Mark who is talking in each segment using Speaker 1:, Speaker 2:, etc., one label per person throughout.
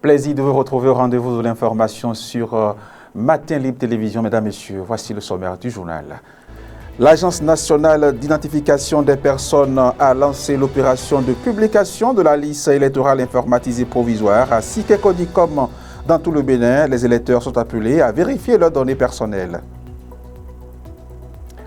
Speaker 1: Plaisir de vous retrouver au rendez-vous de l'information sur Matin Libre Télévision. Mesdames, Messieurs, voici le sommaire du journal. L'Agence nationale d'identification des personnes a lancé l'opération de publication de la liste électorale informatisée provisoire à Sikeko-Dikom. Dans tout le Bénin, les électeurs sont appelés à vérifier leurs données personnelles.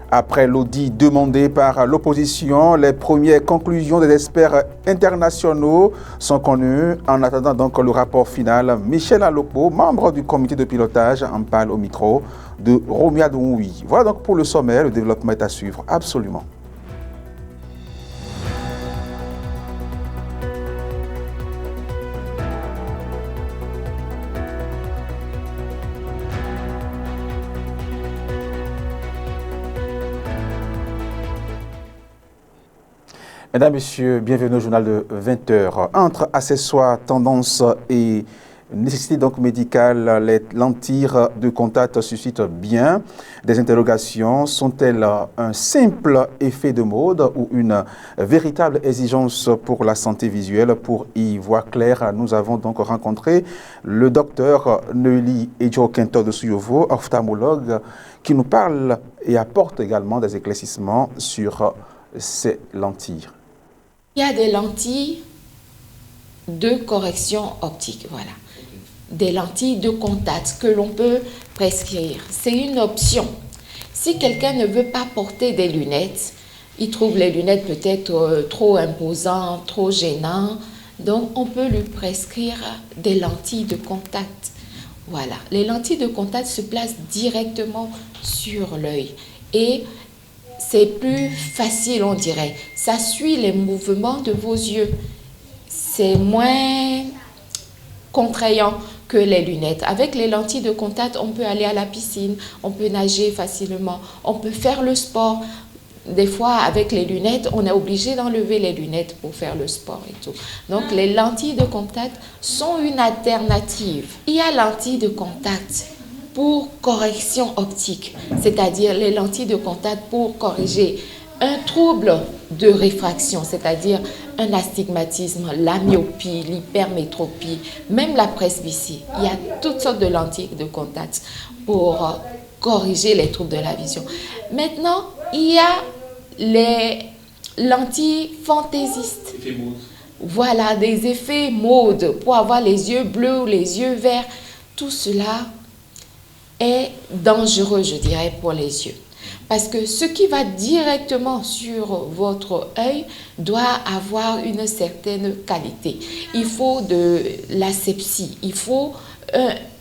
Speaker 1: Après l'audit demandé par l'opposition, les premières conclusions des experts internationaux sont connues. En attendant donc le rapport final, Michel Alopo, membre du comité de pilotage, en parle au micro de Romia Dououi. Voilà donc pour le sommet, le développement est à suivre absolument. Mesdames, Messieurs, bienvenue au journal de 20h. Entre accessoires, tendances et nécessités donc médicales, les lentilles de contact suscitent bien des interrogations. Sont-elles un simple effet de mode ou une véritable exigence pour la santé visuelle? Pour y voir clair, nous avons donc rencontré le docteur Neuilly Edjo-Quinto de Souyovo, ophtalmologue, qui nous parle et apporte également des éclaircissements sur ces lentilles.
Speaker 2: Il y a des lentilles de correction optique, voilà. Des lentilles de contact que l'on peut prescrire. C'est une option. Si quelqu'un ne veut pas porter des lunettes, il trouve les lunettes peut-être trop imposantes, trop gênantes, donc on peut lui prescrire des lentilles de contact. Voilà. Les lentilles de contact se placent directement sur l'œil et c'est plus facile, on dirait. Ça suit les mouvements de vos yeux. C'est moins contraignant que les lunettes. Avec les lentilles de contact, on peut aller à la piscine, on peut nager facilement, on peut faire le sport. Des fois, avec les lunettes, on est obligé d'enlever les lunettes pour faire le sport et tout. Donc, les lentilles de contact sont une alternative. Il y a lentilles de contact pour correction optique, c'est-à-dire les lentilles de contact pour corriger un trouble de réfraction, c'est-à-dire un astigmatisme, la myopie, l'hypermétropie, même la presbytie. Il y a toutes sortes de lentilles de contact pour corriger les troubles de la vision. Maintenant, il y a les lentilles fantaisistes. Voilà, des effets mode pour avoir les yeux bleus ou les yeux verts. Tout cela est dangereux, je dirais, pour les yeux. Parce que ce qui va directement sur votre œil doit avoir une certaine qualité. Il faut de l'asepsie, il faut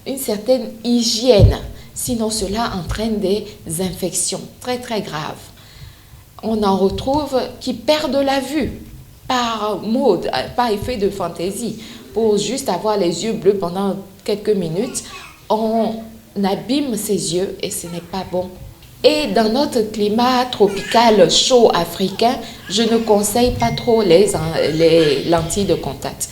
Speaker 2: une certaine hygiène. Sinon, cela entraîne des infections très, très graves. On en retrouve qui perdent la vue par mode, par effet de fantaisie. Pour juste avoir les yeux bleus pendant quelques minutes, on abîme ses yeux et ce n'est pas bon. Et dans notre climat tropical chaud africain, je ne conseille pas trop les lentilles de contact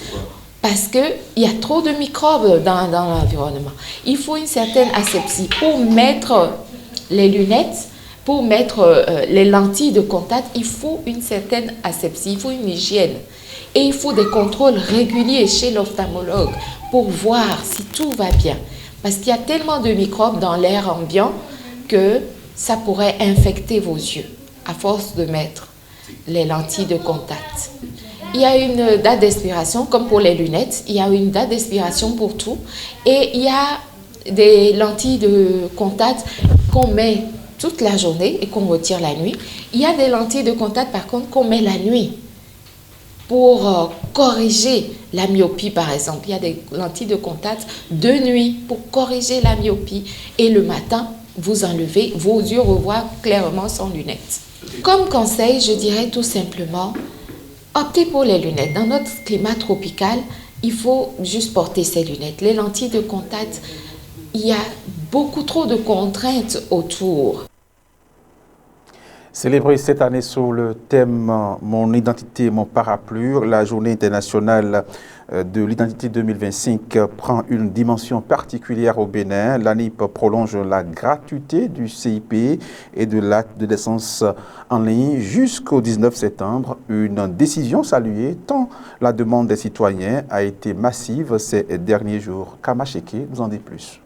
Speaker 2: parce qu'il y a trop de microbes dans l'environnement. Il faut une certaine asepsie pour mettre les lunettes, pour mettre les lentilles de contact. Il faut une certaine asepsie, il faut une hygiène. Et il faut des contrôles réguliers chez l'ophtalmologue pour voir si tout va bien. Parce qu'il y a tellement de microbes dans l'air ambiant que ça pourrait infecter vos yeux à force de mettre les lentilles de contact. Il y a une date d'expiration, comme pour les lunettes, il y a une date d'expiration pour tout. Et il y a des lentilles de contact qu'on met toute la journée et qu'on retire la nuit. Il y a des lentilles de contact, par contre, qu'on met la nuit pour corriger la myopie, par exemple. Il y a des lentilles de contact de nuit pour corriger la myopie. Et le matin, vous enlevez, vos yeux revoient clairement sans lunettes. Comme conseil, je dirais tout simplement, optez pour les lunettes. Dans notre climat tropical, il faut juste porter ces lunettes. Les lentilles de contact, il y a beaucoup trop de contraintes autour.
Speaker 1: Célébrée cette année sous le thème « Mon identité, mon parapluie », la journée internationale de l'identité 2025 prend une dimension particulière au Bénin. L'ANIP prolonge la gratuité du CIP et de l'acte de naissance en ligne jusqu'au 19 septembre. Une décision saluée tant la demande des citoyens a été massive ces derniers jours. Kamacheke nous en dit plus.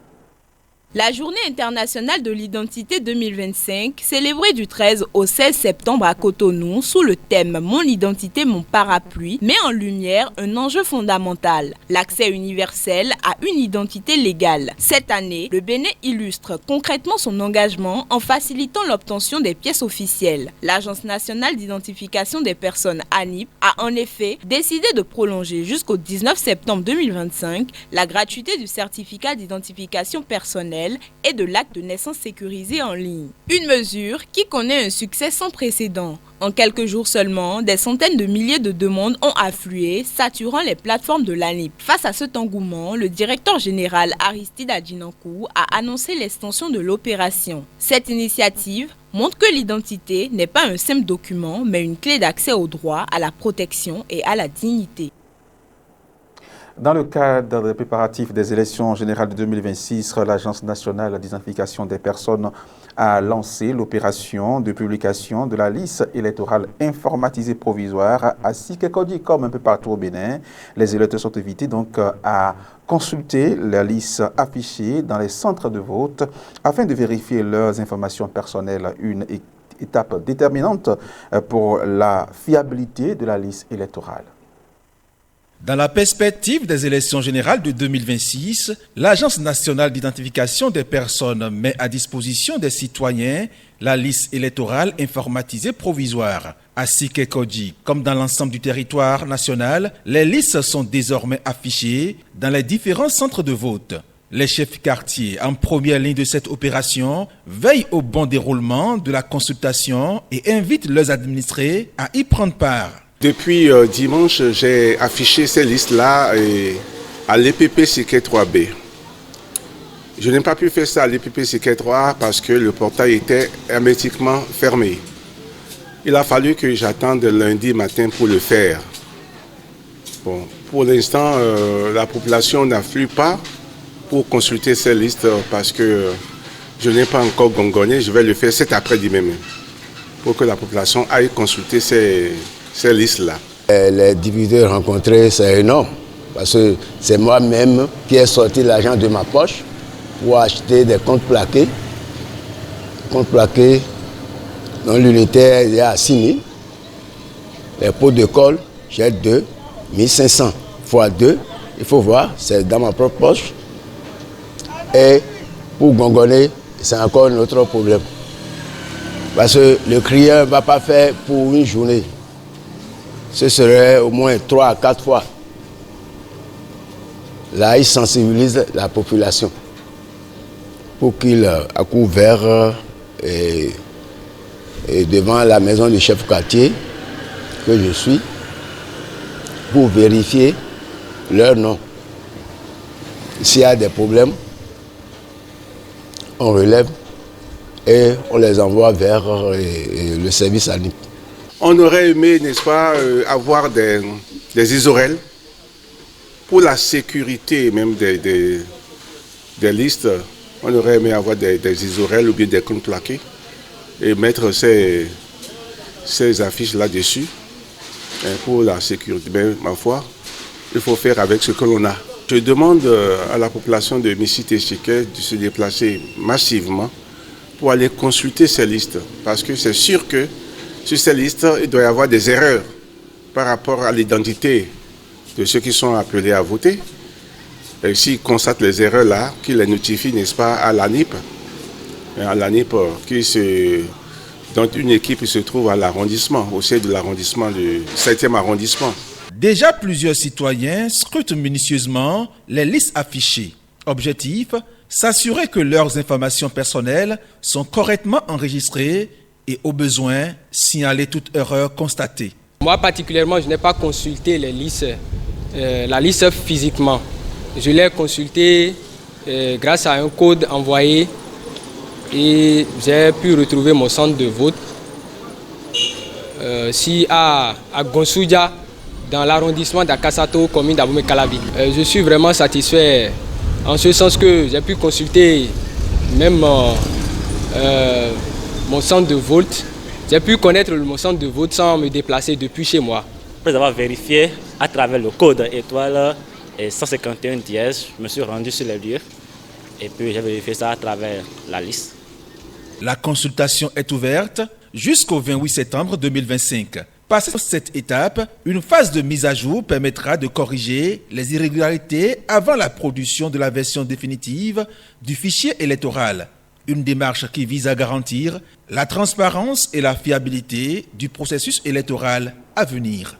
Speaker 3: La Journée internationale de l'identité 2025, célébrée du 13 au 16 septembre à Cotonou sous le thème « Mon identité, mon parapluie », met en lumière un enjeu fondamental, l'accès universel à une identité légale. Cette année, le Bénin illustre concrètement son engagement en facilitant l'obtention des pièces officielles. L'Agence nationale d'identification des personnes ANIP a en effet décidé de prolonger jusqu'au 19 septembre 2025 la gratuité du certificat d'identification personnelle et de l'acte de naissance sécurisé en ligne. Une mesure qui connaît un succès sans précédent. En quelques jours seulement, des centaines de milliers de demandes ont afflué, saturant les plateformes de l'ANIP. Face à cet engouement, le directeur général Aristide Adjinankou a annoncé l'extension de l'opération. Cette initiative montre que l'identité n'est pas un simple document, mais une clé d'accès au droit, à la protection et à la dignité.
Speaker 1: Dans le cadre des préparatifs des élections générales de 2026, l'Agence nationale d'identification des personnes a lancé l'opération de publication de la liste électorale informatisée provisoire à Sikekodi, comme un peu partout au Bénin. Les électeurs sont invités donc à consulter la liste affichée dans les centres de vote afin de vérifier leurs informations personnelles, une étape déterminante pour la fiabilité de la liste électorale.
Speaker 4: Dans la perspective des élections générales de 2026, l'Agence nationale d'identification des personnes met à disposition des citoyens la liste électorale informatisée provisoire. À Sikekodi, comme dans l'ensemble du territoire national, les listes sont désormais affichées dans les différents centres de vote. Les chefs quartiers, en première ligne de cette opération, veillent au bon déroulement de la consultation et invitent leurs administrés à y prendre part.
Speaker 5: Depuis dimanche, j'ai affiché ces listes-là à l'EPP Siké 3B. Je n'ai pas pu faire ça à l'EPP Siké 3 parce que le portail était hermétiquement fermé. Il a fallu que j'attende lundi matin pour le faire. Bon, pour l'instant, la population n'afflue pas pour consulter ces listes parce que je n'ai pas encore gongonné. Je vais le faire cet après-demain pour que la population aille consulter ces listes-là.
Speaker 6: Les difficultés rencontrées, c'est énorme. Parce que c'est moi-même qui ai sorti l'argent de ma poche pour acheter des comptes plaqués. Comptes plaqués, dont l'unité est à 6 000. Les pots de colle, j'ai 2, 1500 fois 2. Il faut voir, c'est dans ma propre poche. Et pour gongonner, c'est encore un autre problème. Parce que le crieur ne va pas faire pour une journée. Ce serait au moins 3 à 4 fois. Là, il sensibilise la population pour qu'il accourt vers et devant la maison du chef quartier que je suis pour vérifier leur nom. S'il y a des problèmes, on relève et on les envoie vers le service ANIP.
Speaker 5: On aurait aimé, n'est-ce pas, avoir des isorels pour la sécurité même des listes. On aurait aimé avoir des isorels ou bien des comptes plaqués et mettre ces affiches là-dessus pour la sécurité. Mais ma foi, il faut faire avec ce que l'on a. Je demande à la population de Missy-Téchiké de se déplacer massivement pour aller consulter ces listes. Parce que c'est sûr que sur ces listes, il doit y avoir des erreurs par rapport à l'identité de ceux qui sont appelés à voter. Et s'ils constatent les erreurs là, qu'ils les notifient, n'est-ce pas, à l'ANIP. À l'ANIP, dont une équipe se trouve à l'arrondissement, au sein de l'arrondissement du 7e arrondissement.
Speaker 4: Déjà, plusieurs citoyens scrutent minutieusement les listes affichées. Objectif, s'assurer que leurs informations personnelles sont correctement enregistrées et au besoin, signaler toute erreur constatée.
Speaker 7: Moi particulièrement, je n'ai pas consulté les listes, la liste physiquement. Je l'ai consultée grâce à un code envoyé et j'ai pu retrouver mon centre de vote. Si à Gonsoudia, dans l'arrondissement d'Akasato, commune d'Abomey-Calavi. Je suis vraiment satisfait en ce sens que j'ai pu consulter même mon centre de vote. J'ai pu connaître mon centre de vote sans me déplacer depuis chez moi.
Speaker 8: Après avoir vérifié à travers le code étoile et 151 dièse, je me suis rendu sur les lieux et puis j'ai vérifié ça à travers la liste.
Speaker 4: La consultation est ouverte jusqu'au 28 septembre 2025. Passé cette étape, une phase de mise à jour permettra de corriger les irrégularités avant la production de la version définitive du fichier électoral. Une démarche qui vise à garantir la transparence et la fiabilité du processus électoral à venir.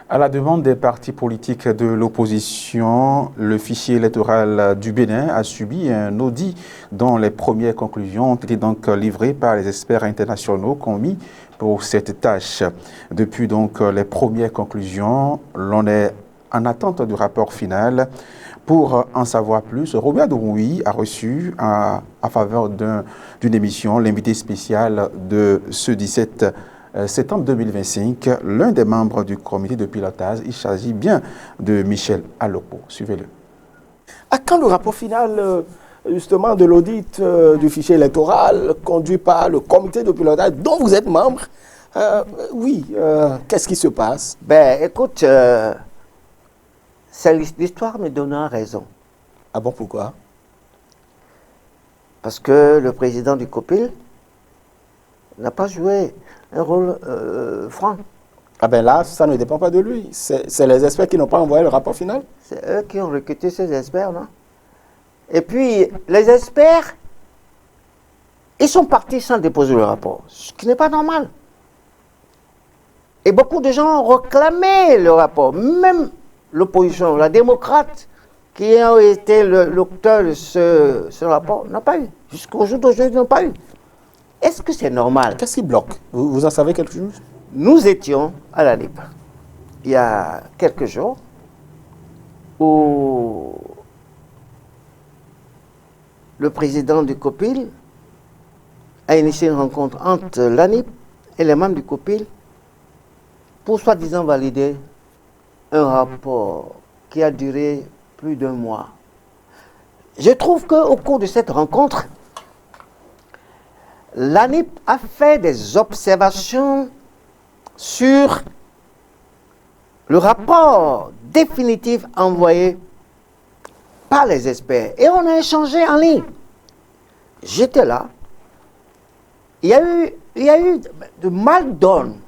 Speaker 1: À la demande des partis politiques de l'opposition, le fichier électoral du Bénin a subi un audit dont les premières conclusions ont été donc livrées par les experts internationaux commis pour cette tâche. Depuis donc les premières conclusions, l'on est en attente du rapport final. Pour en savoir plus, Robert Douroui a reçu à faveur d'une émission l'invité spécial de ce 17 septembre 2025, l'un des membres du comité de pilotage. Il s'agit bien de Michel Alopo. Suivez-le.
Speaker 9: À quand le rapport final justement de l'audit du fichier électoral conduit par le comité de pilotage dont vous êtes membre? Qu'est-ce qui se passe?
Speaker 10: Écoute, l'histoire me donnera raison.
Speaker 9: Ah bon, pourquoi?
Speaker 10: Parce que le président du COPIL n'a pas joué un rôle franc.
Speaker 9: Ah ben là, ça ne dépend pas de lui. C'est les experts qui n'ont pas envoyé le rapport final.
Speaker 10: C'est eux qui ont recruté ces experts, non? Et puis, les experts, ils sont partis sans déposer le rapport, ce qui n'est pas normal. Et beaucoup de gens ont réclamé le rapport, même l'opposition, la démocrate, qui a été l'auteur de ce rapport, n'a pas eu. Jusqu'au jour d'aujourd'hui, n'ont pas eu. Est-ce que c'est normal?
Speaker 9: Qu'est-ce qui bloque? Vous en savez quelque chose?
Speaker 10: Nous étions à la LIP, il y a quelques jours, où le président du COPIL a initié une rencontre entre l'ANIP et les membres du COPIL pour soi-disant valider un rapport qui a duré plus d'1 mois. Je trouve qu'au cours de cette rencontre, l'ANIP a fait des observations sur le rapport définitif envoyé par les experts. Et on a échangé en ligne. J'étais là. Il y a eu de mal-donne.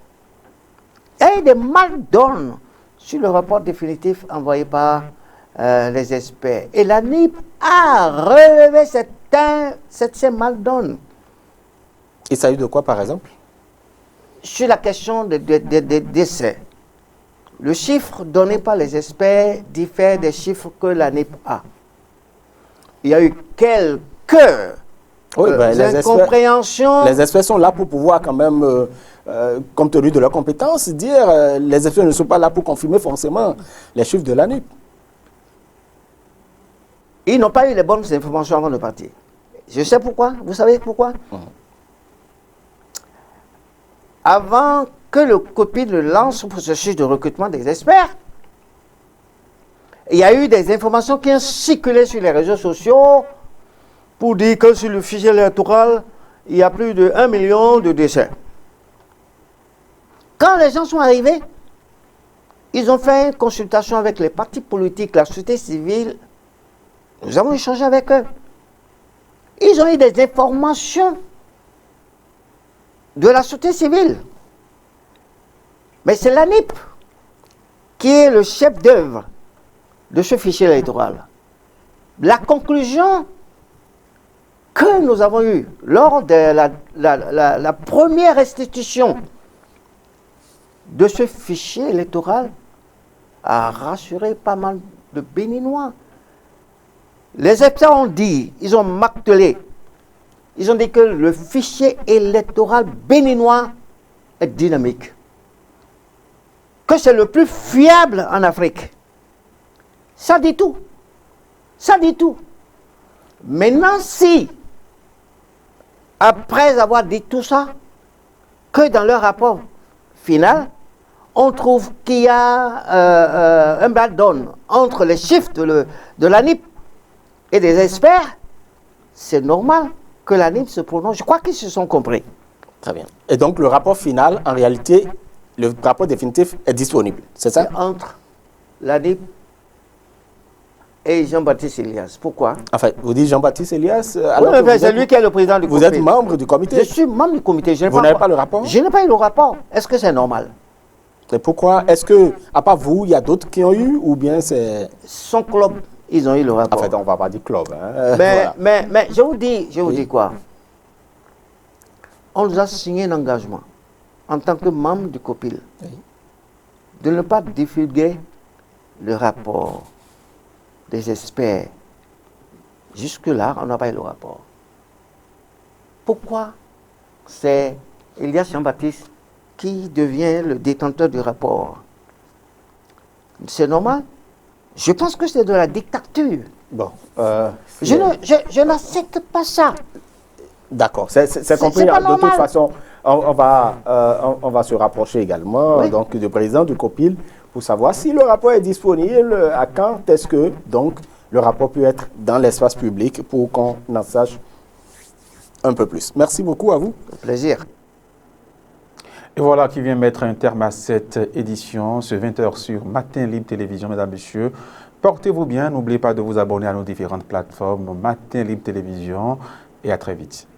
Speaker 10: Il y a eu des mal-donne sur le rapport définitif envoyé par les experts. Et l'ANIP a relevé ces mal-donne.
Speaker 9: Il s'agit de quoi, par exemple?
Speaker 10: Sur la question des décès. Le chiffre donné par les experts diffère des chiffres que l'ANIP a. Il y a eu quelques incompréhensions.
Speaker 9: Les experts sont là pour pouvoir quand même, compte tenu de leurs compétences, dire les experts ne sont pas là pour confirmer forcément les chiffres de l'ANIP.
Speaker 10: Ils n'ont pas eu les bonnes informations avant de partir. Je sais pourquoi. Vous savez pourquoi? Avant que le COPIL lance son processus de recrutement des experts, il y a eu des informations qui ont circulé sur les réseaux sociaux pour dire que sur le fichier électoral, il y a plus de 1 million de décès. Quand les gens sont arrivés, ils ont fait une consultation avec les partis politiques, la société civile. Nous avons échangé avec eux. Ils ont eu des informations de la société civile. Mais c'est l'ANIP qui est le chef d'œuvre de ce fichier électoral. La conclusion que nous avons eue lors de la première restitution de ce fichier électoral a rassuré pas mal de Béninois. Les experts ont dit, ils ont martelé, ils ont dit que le fichier électoral béninois est dynamique, que c'est le plus fiable en Afrique. Ça dit tout. Ça dit tout. Maintenant, si, après avoir dit tout ça, que dans leur rapport final, on trouve qu'il y a un breakdown entre les chiffres de l'ANIP et des experts, c'est normal que l'ANIP se prononce. Je crois qu'ils se sont compris.
Speaker 9: Très bien. Et donc, le rapport final, en réalité, le rapport définitif est disponible, c'est ça?
Speaker 10: Entre l'ANIP et Jean-Baptiste Elias. Pourquoi?
Speaker 9: Enfin, vous dites Jean-Baptiste Elias,
Speaker 10: alors oui, c'est lui qui est le président du comité.
Speaker 9: Vous êtes membre du comité?
Speaker 10: Je suis membre du comité.
Speaker 9: Vous n'avez pas le rapport?
Speaker 10: Je n'ai pas eu le rapport. Est-ce que c'est normal?
Speaker 9: Et pourquoi? Est-ce que, à part vous, il y a d'autres qui ont eu, ou bien c'est...
Speaker 10: Son club, ils ont eu le rapport.
Speaker 9: En fait, on ne va pas dire club. Hein.
Speaker 10: Mais je vous dis quoi? On nous a signé un engagement, en tant que membre du COPIL, de ne pas divulguer le rapport des experts. Jusque-là, on n'a pas eu le rapport. Pourquoi c'est Elias Jean-Baptiste qui devient le détenteur du rapport? C'est normal? Je pense que c'est de la dictature.
Speaker 9: Bon.
Speaker 10: Je n'accepte pas ça.
Speaker 9: D'accord, c'est compris. De toute façon, on va se rapprocher également donc, du président du COPIL pour savoir si le rapport est disponible, à quand est-ce que donc, le rapport peut être dans l'espace public pour qu'on en sache un peu plus. Merci beaucoup à vous.
Speaker 10: Un plaisir.
Speaker 1: Et voilà qui vient mettre un terme à cette édition, ce 20h sur Matin Libre Télévision, mesdames, messieurs. Portez-vous bien, n'oubliez pas de vous abonner à nos différentes plateformes, Matin Libre Télévision, et à très vite.